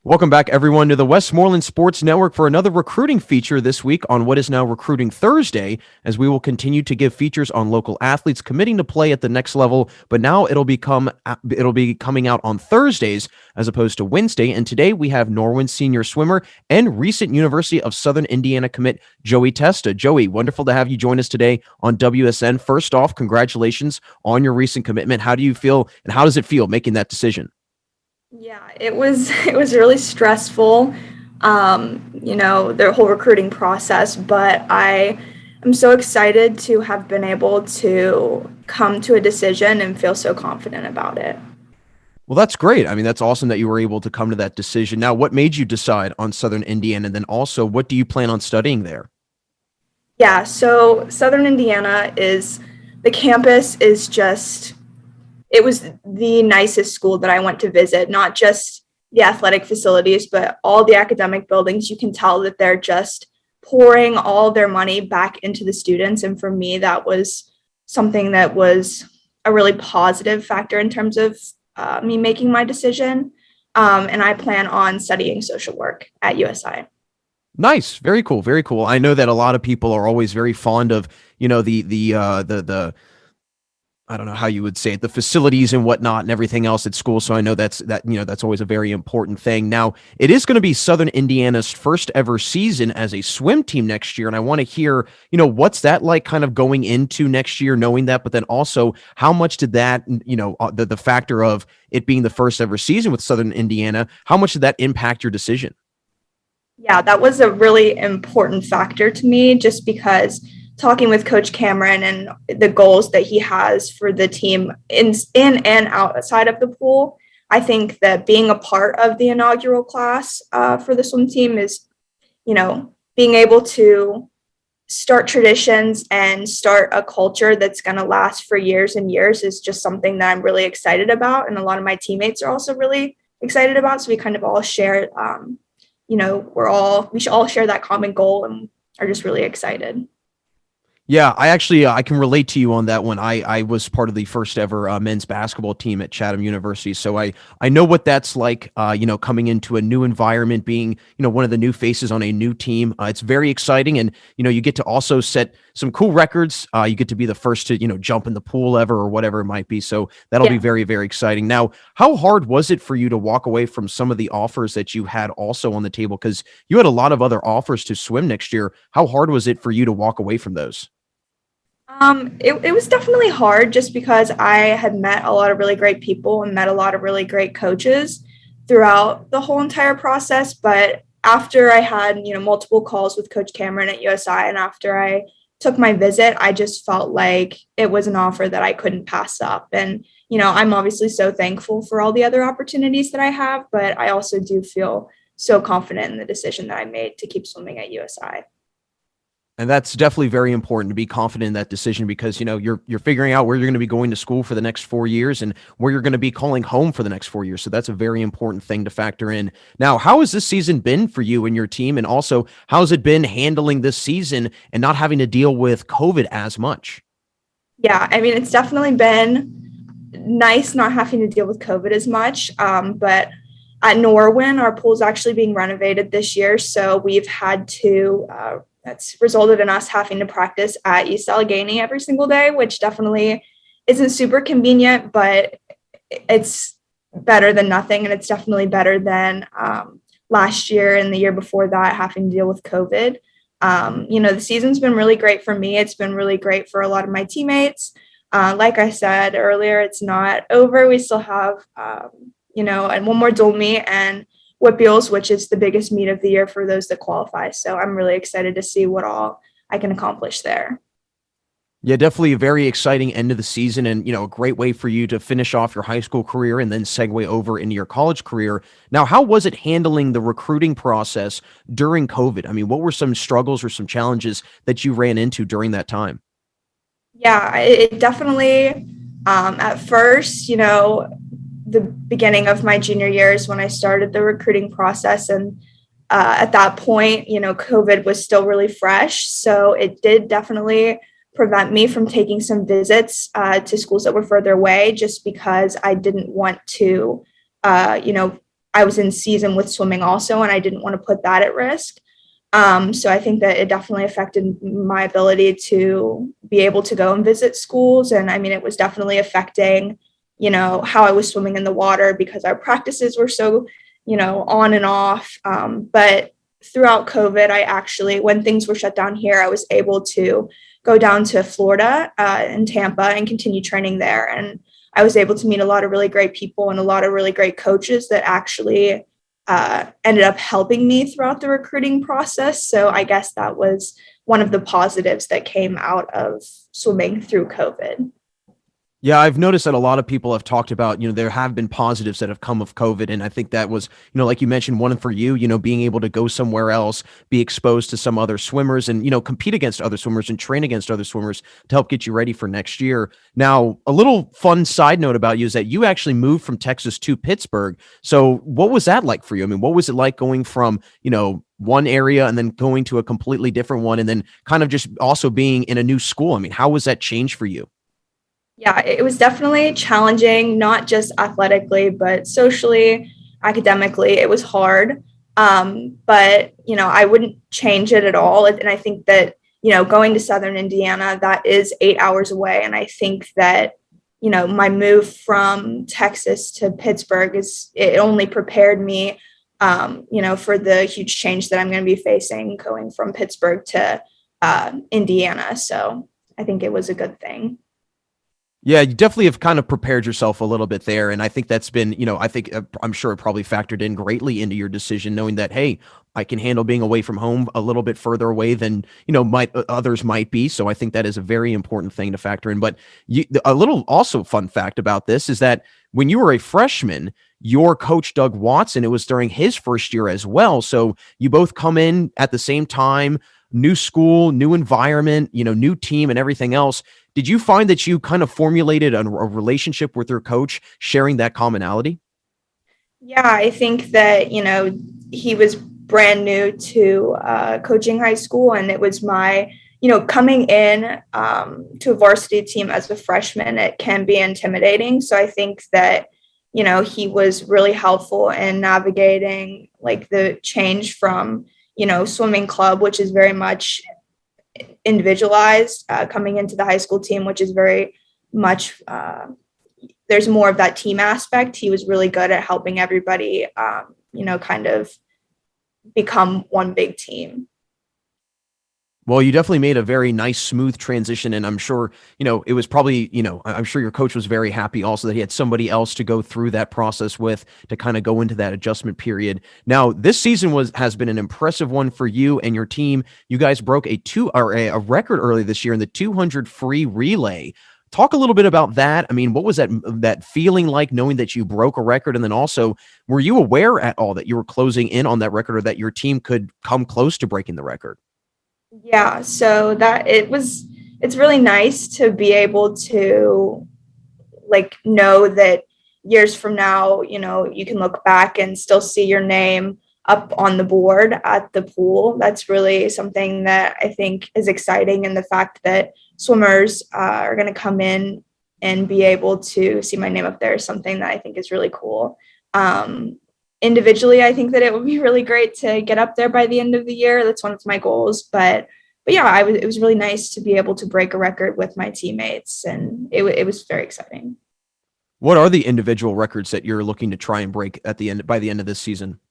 Welcome back, everyone, to the Westmoreland Sports Network for another recruiting feature this week on what is now Recruiting Thursday, as we will continue to give features on local athletes committing to play at the next level. But now it'll be coming out on Thursdays as opposed to Wednesday. And today we have Norwin senior swimmer and recent University of Southern Indiana commit Joey Testa. Joey, wonderful to have you join us today on WSN. First off, congratulations on your recent commitment. How do you feel, and how does it feel making that decision? Yeah, it was really stressful, the whole recruiting process, but I am so excited to have been able to come to a decision and feel so confident about it. Well, that's great. I mean, that's awesome that you were able to come to that decision. Now, what made you decide on Southern Indiana? And then also, what do you plan on studying there? Yeah, so Southern Indiana the campus is just it was the nicest school that I went to visit, not just the athletic facilities, but all the academic buildings. You can tell that they're just pouring all their money back into the students. And for me, that was something that was a really positive factor in terms of me making my decision. And I plan on studying social work at USI. Nice, very cool, very cool. I know that a lot of people are always very fond of, the I don't know how you would say it, the facilities and whatnot and everything else at school. So I know that's always a very important thing. Now, it is going to be Southern Indiana's first ever season as a swim team next year. And I want to hear, what's that like kind of going into next year, knowing that, but then also how much did that, the factor of it being the first ever season with Southern Indiana, how much did that impact your decision? Yeah, that was a really important factor to me just because talking with Coach Cameron and the goals that he has for the team in and outside of the pool, I think that being a part of the inaugural class for the swim team is, being able to start traditions and start a culture that's going to last for years and years is just something that I'm really excited about. And a lot of my teammates are also really excited about. So we kind of all share, we should all share that common goal and are just really excited. Yeah, I can relate to you on that one. I was part of the first ever men's basketball team at Chatham University, so I know what that's like. Coming into a new environment, being one of the new faces on a new team. It's very exciting, and you get to also set some cool records. You get to be the first to jump in the pool ever or whatever it might be. So that'll be Yeah. very, very exciting. Now, how hard was it for you to walk away from some of the offers that you had also on the table? Because you had a lot of other offers to swim next year. How hard was it for you to walk away from those? It was definitely hard just because I had met a lot of really great people and met a lot of really great coaches throughout the whole entire process. But after I had, multiple calls with Coach Cameron at USI and after I took my visit, I just felt like it was an offer that I couldn't pass up. And, I'm obviously so thankful for all the other opportunities that I have, but I also do feel so confident in the decision that I made to keep swimming at USI. And that's definitely very important to be confident in that decision because you're figuring out where you're going to be going to school for the next 4 years and where you're going to be calling home for the next 4 years. So that's a very important thing to factor in. Now, how has this season been for you and your team? And also, how's it been handling this season and not having to deal with COVID as much? Yeah, I mean, it's definitely been nice not having to deal with COVID as much. But at Norwin, our pool is actually being renovated this year. So we've had to that's resulted in us having to practice at East Allegheny every single day, which definitely isn't super convenient, but it's better than nothing. And it's definitely better than last year and the year before that, having to deal with COVID. The season's been really great for me. It's been really great for a lot of my teammates. Like I said earlier, it's not over. We still have, and one more dual meet and Whippeals, which is the biggest meet of the year for those that qualify. So I'm really excited to see what all I can accomplish there. Yeah, definitely a very exciting end of the season and, a great way for you to finish off your high school career and then segue over into your college career. Now, how was it handling the recruiting process during COVID? I mean, what were some struggles or some challenges that you ran into during that time? Yeah, it definitely, at first, the beginning of my junior years when I started the recruiting process. And at that point, COVID was still really fresh. So it did definitely prevent me from taking some visits to schools that were further away just because I didn't want to, I was in season with swimming also, and I didn't want to put that at risk. So I think that it definitely affected my ability to be able to go and visit schools. And I mean, it was definitely affecting, how I was swimming in the water because our practices were so, on and off. But throughout COVID, when things were shut down here, I was able to go down to Florida in Tampa and continue training there. And I was able to meet a lot of really great people and a lot of really great coaches that actually ended up helping me throughout the recruiting process. So I guess that was one of the positives that came out of swimming through COVID. Yeah, I've noticed that a lot of people have talked about, there have been positives that have come of COVID. And I think that was, like you mentioned, one for you, being able to go somewhere else, be exposed to some other swimmers and, compete against other swimmers and train against other swimmers to help get you ready for next year. Now, a little fun side note about you is that you actually moved from Texas to Pittsburgh. So what was that like for you? I mean, what was it like going from, one area and then going to a completely different one and then kind of just also being in a new school? I mean, how was that change for you? Yeah, it was definitely challenging, not just athletically, but socially, academically. It was hard. But, I wouldn't change it at all. And I think that, going to Southern Indiana, that is 8 hours away. And I think that, my move from Texas to Pittsburgh it only prepared me, for the huge change that I'm going to be facing going from Pittsburgh to Indiana. So I think it was a good thing. Yeah, you definitely have kind of prepared yourself a little bit there. And I think that's been, I'm sure it probably factored in greatly into your decision, knowing that, hey, I can handle being away from home a little bit further away than, others might be. So I think that is a very important thing to factor in. But a little also fun fact about this is that when you were a freshman, your coach, Doug Watson, it was during his first year as well. So you both come in at the same time, new school, new environment, new team and everything else. Did you find that you kind of formulated a relationship with your coach, sharing that commonality? Yeah, I think that, he was brand new to coaching high school, and it was coming in to a varsity team as a freshman, it can be intimidating. So I think that, he was really helpful in navigating like the change from, swimming club, which is very much individualized, coming into the high school team, which is very much there's more of that team aspect. He was really good at helping everybody, kind of become one big team. Well, you definitely made a very nice, smooth transition. And I'm sure, it was probably, I'm sure your coach was very happy also that he had somebody else to go through that process with to kind of go into that adjustment period. Now, this season has been an impressive one for you and your team. You guys broke a record early this year in the 200 free relay. Talk a little bit about that. I mean, what was that feeling like knowing that you broke a record? And then also, were you aware at all that you were closing in on that record or that your team could come close to breaking the record? Yeah, so it's really nice to be able to like know that years from now, you can look back and still see your name up on the board at the pool. That's really something that I think is exciting. And the fact that swimmers are going to come in and be able to see my name up there is something that I think is really cool. Individually, I think that it would be really great to get up there by the end of the year. That's one of my goals. But yeah, it was really nice to be able to break a record with my teammates, and it was very exciting. What are the individual records that you're looking to try and break by the end of this season?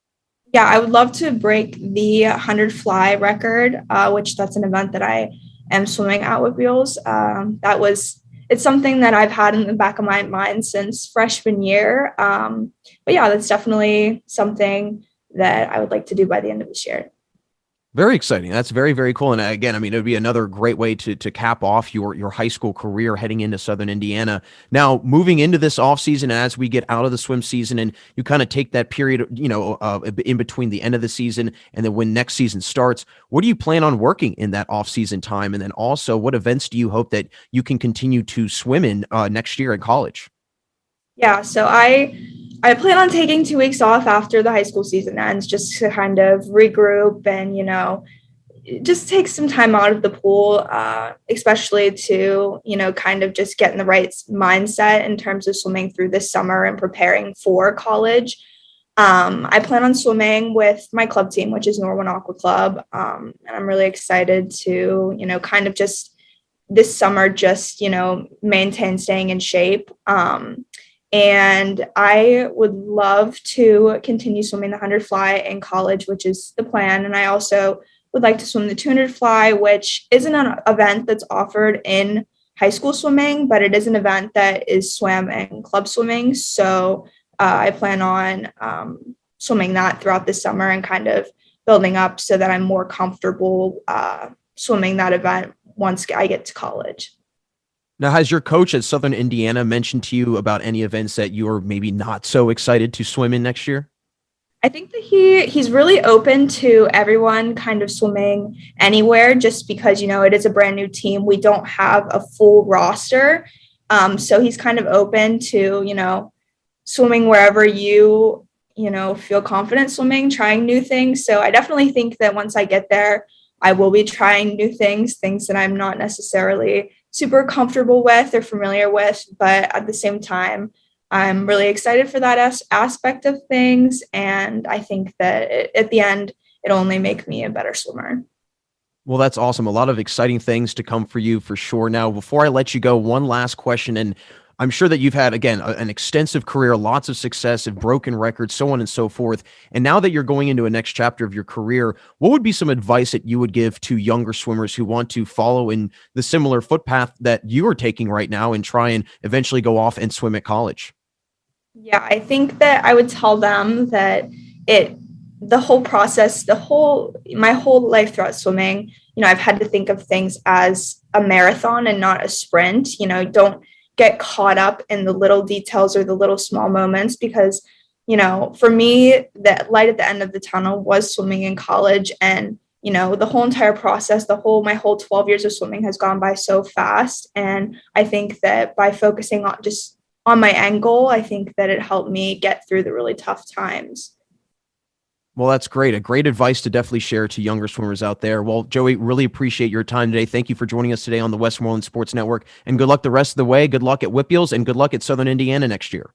Yeah, I would love to break the 100 fly record, which that's an event that I am swimming at with wheels. It's something that I've had in the back of my mind since freshman year. But yeah, that's definitely something that I would like to do by the end of this year. Very exciting. That's very, very cool. And again, I mean, it would be another great way to cap off your high school career heading into Southern Indiana. Now, moving into this offseason, as we get out of the swim season and you kind of take that period, in between the end of the season and then when next season starts, what do you plan on working in that offseason time? And then also, what events do you hope that you can continue to swim in next year in college? Yeah, so I plan on taking 2 weeks off after the high school season ends just to kind of regroup and, just take some time out of the pool, especially to, kind of just get in the right mindset in terms of swimming through this summer and preparing for college. I plan on swimming with my club team, which is Norwin Aqua Club. And I'm really excited to, kind of just this summer, just, maintain staying in shape. And I would love to continue swimming the 100 fly in college, which is the plan. And I also would like to swim the 200 fly, which isn't an event that's offered in high school swimming, but it is an event that is swam and club swimming. So I plan on swimming that throughout the summer and kind of building up so that I'm more comfortable swimming that event once I get to college. Now, has your coach at Southern Indiana mentioned to you about any events that you are maybe not so excited to swim in next year? I think that he's really open to everyone kind of swimming anywhere just because, it is a brand new team. We don't have a full roster. So he's kind of open to, swimming wherever feel confident swimming, trying new things. So I definitely think that once I get there, I will be trying new things that I'm not necessarily super comfortable with or familiar with. But at the same time, I'm really excited for that aspect of things. And I think that at the end, it'll only make me a better swimmer. Well, that's awesome. A lot of exciting things to come for you for sure. Now, before I let you go, one last question. And I'm sure that you've had, again, an extensive career, lots of success, and broken records, so on and so forth. And now that you're going into a next chapter of your career, what would be some advice that you would give to younger swimmers who want to follow in the similar footpath that you are taking right now and try and eventually go off and swim at college? Yeah, I think that I would tell them that the whole process, my whole life throughout swimming, I've had to think of things as a marathon and not a sprint. Don't get caught up in the little details or the little small moments because, for me, the light at the end of the tunnel was swimming in college. And, the whole entire process, my whole 12 years of swimming has gone by so fast. And I think that by focusing on my end goal, I think that it helped me get through the really tough times. Well, that's great. A great advice to definitely share to younger swimmers out there. Well, Joey, really appreciate your time today. Thank you for joining us today on the Westmoreland Sports Network. And good luck the rest of the way. Good luck at Whippeals and good luck at Southern Indiana next year.